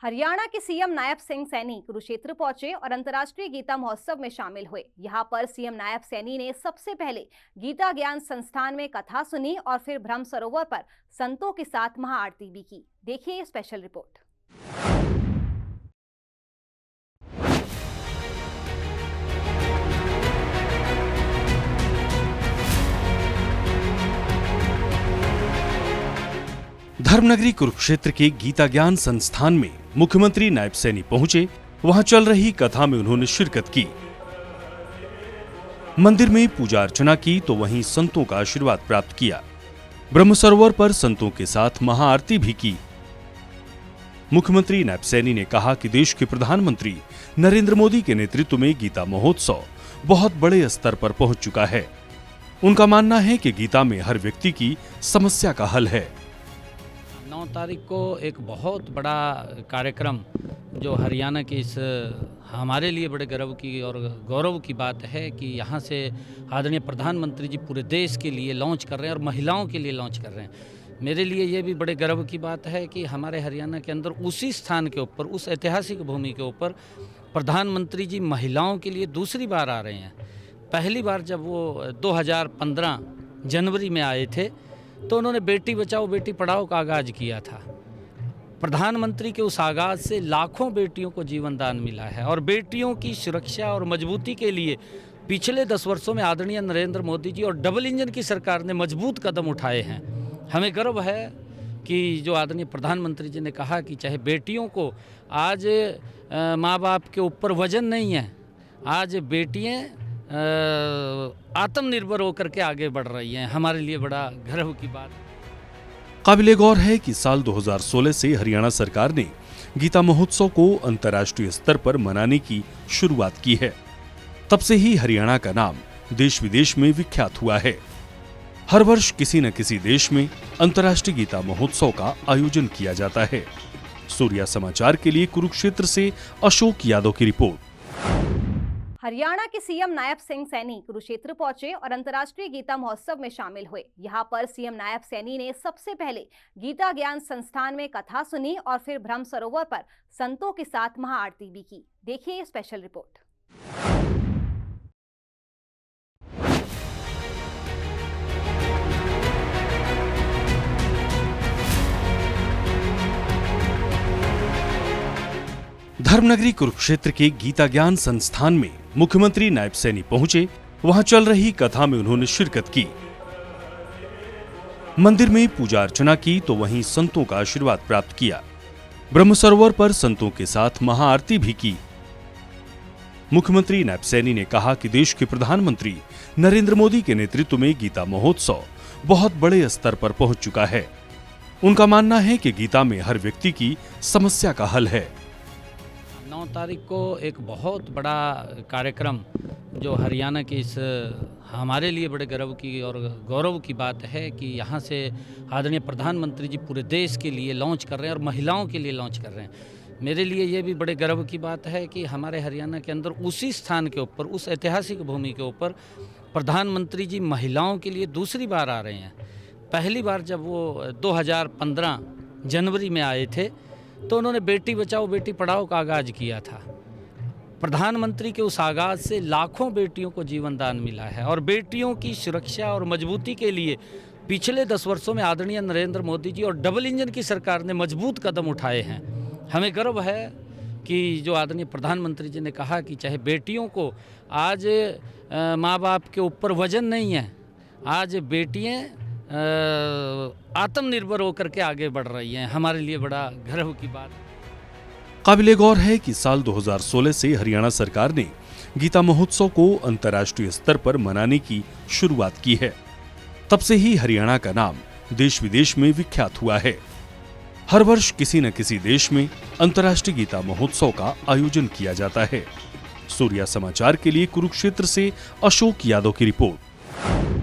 हरियाणा के सीएम नायब सिंह सैनी कुरुक्षेत्र पहुंचे और अंतर्राष्ट्रीय गीता महोत्सव में शामिल हुए। यहां पर सीएम नायब सैनी ने सबसे पहले गीता ज्ञान संस्थान में कथा सुनी और फिर ब्रह्म सरोवर पर संतों के साथ महाआरती भी की। देखिए ये स्पेशल रिपोर्ट। धर्मनगरी कुरुक्षेत्र के गीता ज्ञान संस्थान में मुख्यमंत्री नायब सैनी पहुंचे। वहां चल रही कथा में उन्होंने शिरकत की। मंदिर में पूजा अर्चना की तो वहीं संतों का आशीर्वाद प्राप्त किया। ब्रह्म सरोवर पर संतों के साथ महाआरती भी की। मुख्यमंत्री नायब सैनी ने कहा कि देश के प्रधानमंत्री नरेंद्र मोदी के नेतृत्व में गीता महोत्सव बहुत बड़े स्तर पर पहुंच चुका है। उनका मानना है कि गीता में हर व्यक्ति की समस्या का हल है। 9 तारीख को एक बहुत बड़ा कार्यक्रम जो हरियाणा के इस हमारे लिए बड़े गर्व की और गौरव की बात है कि यहाँ से आदरणीय प्रधानमंत्री जी पूरे देश के लिए लॉन्च कर रहे हैं और महिलाओं के लिए लॉन्च कर रहे हैं। मेरे लिए ये भी बड़े गर्व की बात है कि हमारे हरियाणा के अंदर उसी स्थान के ऊपर, उस ऐतिहासिक भूमि के ऊपर प्रधानमंत्री जी महिलाओं के लिए दूसरी बार आ रहे हैं। पहली बार जब वो 2015 जनवरी में आए थे तो उन्होंने बेटी बचाओ बेटी पढ़ाओ का आगाज़ किया था। प्रधानमंत्री के उस आगाज़ से लाखों बेटियों को जीवन दान मिला है और बेटियों की सुरक्षा और मजबूती के लिए पिछले 10 वर्षों में आदरणीय नरेंद्र मोदी जी और डबल इंजन की सरकार ने मजबूत कदम उठाए हैं। हमें गर्व है कि जो आदरणीय प्रधानमंत्री जी ने कहा कि चाहे बेटियों को आज माँ बाप के ऊपर वजन नहीं है, आज बेटियाँ आत्मनिर्भर होकर के आगे बढ़ रही हैं। हमारे लिए बड़ा गर्व की बात। काबिले गौर है कि साल 2016 से हरियाणा सरकार ने गीता महोत्सव को अंतर्राष्ट्रीय स्तर पर मनाने की शुरुआत की है। तब से ही हरियाणा का नाम देश विदेश में विख्यात हुआ है। हर वर्ष किसी न किसी देश में अंतर्राष्ट्रीय गीता महोत्सव का आयोजन किया जाता है। सूर्या समाचार के लिए कुरुक्षेत्र से अशोक यादव की रिपोर्ट। हरियाणा के सीएम नायब सिंह सैनी कुरुक्षेत्र पहुंचे और अंतर्राष्ट्रीय गीता महोत्सव में शामिल हुए। यहां पर सीएम नायब सैनी ने सबसे पहले गीता ज्ञान संस्थान में कथा सुनी और फिर ब्रह्म सरोवर पर संतों के साथ महाआरती भी की। देखिए ये स्पेशल रिपोर्ट। धर्मनगरी कुरुक्षेत्र के गीता ज्ञान संस्थान में मुख्यमंत्री नायब सैनी पहुंचे। वहां चल रही कथा में उन्होंने शिरकत की। मंदिर में पूजा अर्चना की तो वहीं संतों का आशीर्वाद प्राप्त किया। ब्रह्म सरोवर पर संतों के साथ महाआरती भी की। मुख्यमंत्री नायब सैनी ने कहा कि देश के प्रधानमंत्री नरेंद्र मोदी के नेतृत्व में गीता महोत्सव बहुत बड़े स्तर पर पहुंच चुका है। उनका मानना है कि गीता में हर व्यक्ति की समस्या का हल है। 9 तारीख को एक बहुत बड़ा कार्यक्रम जो हरियाणा के इस हमारे लिए बड़े गर्व की और गौरव की बात है कि यहाँ से आदरणीय प्रधानमंत्री जी पूरे देश के लिए लॉन्च कर रहे हैं और महिलाओं के लिए लॉन्च कर रहे हैं। मेरे लिए ये भी बड़े गर्व की बात है कि हमारे हरियाणा के अंदर उसी स्थान के ऊपर, उस ऐतिहासिक भूमि के ऊपर प्रधानमंत्री जी महिलाओं के लिए दूसरी बार आ रहे हैं। पहली बार जब वो 2015 जनवरी में आए थे तो उन्होंने बेटी बचाओ बेटी पढ़ाओ का आगाज़ किया था। प्रधानमंत्री के उस आगाज़ से लाखों बेटियों को जीवन दान मिला है और बेटियों की सुरक्षा और मजबूती के लिए पिछले 10 वर्षों में आदरणीय नरेंद्र मोदी जी और डबल इंजन की सरकार ने मजबूत कदम उठाए हैं। हमें गर्व है कि जो आदरणीय प्रधानमंत्री जी ने कहा कि चाहे बेटियों को आज माँ बाप के ऊपर वजन नहीं है, आज बेटियाँ आत्मनिर्भर होकर के आगे बढ़ रही हैं। हमारे लिए बड़ा गर्व की बात। काबिले गौर है कि साल 2016 से हरियाणा सरकार ने गीता महोत्सव को अंतर्राष्ट्रीय स्तर पर मनाने की शुरुआत की है। तब से ही हरियाणा का नाम देश विदेश में विख्यात हुआ है। हर वर्ष किसी न किसी देश में अंतर्राष्ट्रीय गीता महोत्सव का आयोजन किया जाता है। सूर्या समाचार के लिए कुरुक्षेत्र से अशोक यादव की रिपोर्ट।